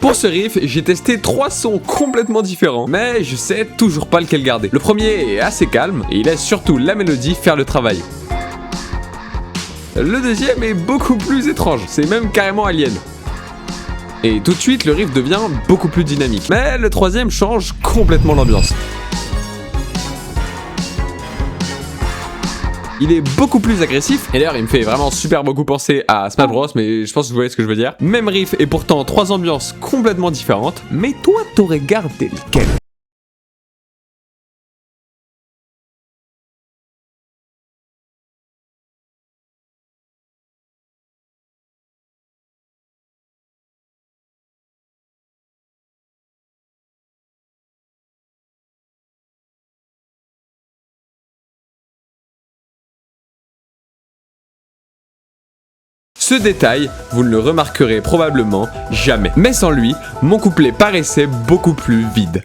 Pour ce riff, j'ai testé 3 sons complètement différents, mais je sais toujours pas lequel garder. Le premier est assez calme, et il laisse surtout la mélodie faire le travail. Le deuxième est beaucoup plus étrange, c'est même carrément alien. Et tout de suite, le riff devient beaucoup plus dynamique. Mais le troisième change complètement l'ambiance. Il est beaucoup plus agressif, et d'ailleurs il me fait vraiment super beaucoup penser à Smash Bros, mais je pense que vous voyez ce que je veux dire. Même riff et pourtant 3 ambiances complètement différentes, mais toi t'aurais gardé lequel ? Ce détail, vous ne le remarquerez probablement jamais. Mais sans lui, mon couplet paraissait beaucoup plus vide.